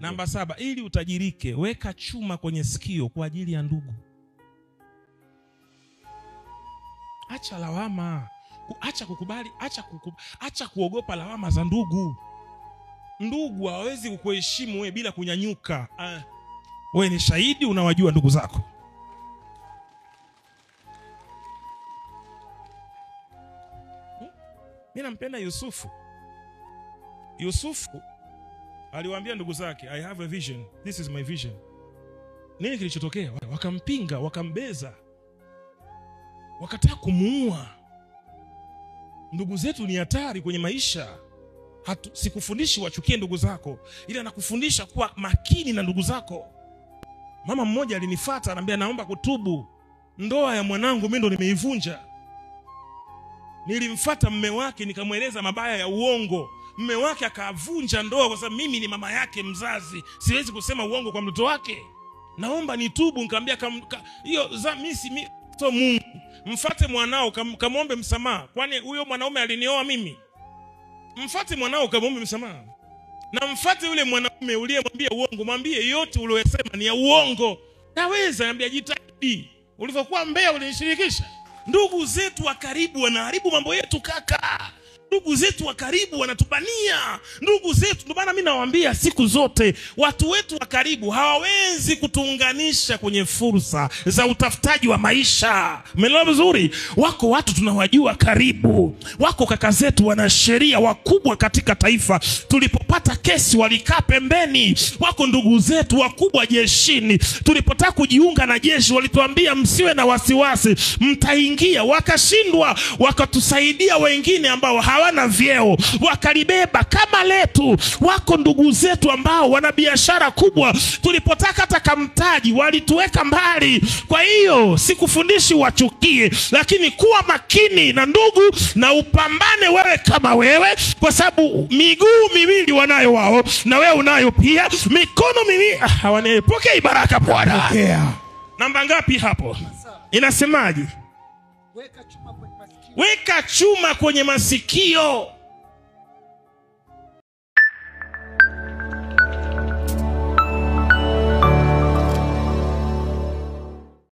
Namba 7, ili utajirike, weka chuma kwenye sikio kwa ajili ya ndugu. Acha lawama, acha kukubali, acha kuogopa lawama za ndugu. Ndugu hawezi kukuheshimu wewe bila kunyanyuka. Wewe ni shahidi, unawajua ndugu zako. Mimi nampenda Yusufu. Yusufu aliwaambia ndugu zake, I have a vision, this is my vision. Nini kilichotokea? Wakampinga, wakambeza, wakataka kumuua. Ndugu zetu ni hatari kwenye maisha. Sikufundishi wachukie ndugu zako, ila nakufundisha kuwa makini na ndugu zako. Mama mmoja alinifuata, anambia naomba kutubu, ndoa ya mwanangu mimi ndo nimeivunja. Nilimfuata mume wake, nikamweleza mabaya ya uongo. Mume wake akavunja ndoa kwa sababu mimi ni mama yake mzazi, siwezi kusema uongo kwa mtoto wake. Naomba nitubu. Nikamwambia hiyo mimi so Mungu, mfuate mwanao kamwombe msamaha. Kwani huyo mwanaume alinioa mimi? Mfuate mwanao kamwombe msamaha. Na mfuate yule mwanaume uliyemwambia uongo, mwambie yote uliyosema ni ya uongo. Naweza niambia jitahidi. Ulivyokuwa mbea ulinishirikisha. Ndugu zetu wa karibu wanaharibu mambo yetu kaka. Ndugu zetu wa karibu wanatubania. Ndugu zetu, ndio maana mimi nawaambia siku zote, watu wetu wa karibu hawawezi kutuunganisha kwenye fursa za utafutaji wa maisha. Umeelewa vizuri? Wako watu tunawajua karibu. Wako kaka zetu wana sheria wakubwa katika taifa. Tulipopata kesi walikaa pembeni. Wako ndugu zetu wakubwa jeshini. Tulipotaka kujiunga na jeshi walituambia msiwe na wasiwasi, mtaingia. Wakashindwa, wakatusaidia wengine ambao hawana vyeo, wakalibeba kama letu. Wako ndugu zetu ambao wana biashara kubwa, tulipotaka hata kamtaji walituweka mbali. Kwa hiyo sikufundishi wachukie, lakini kuwa makini na ndugu na upambane wewe kama wewe, kwa sababu miguu miwili wanayo wao na wewe unayo pia, mikono miwili hawanepokea baraka Bwana. Namba ngapi hapo? Inasemaje? Weka chuma kwenye masikio.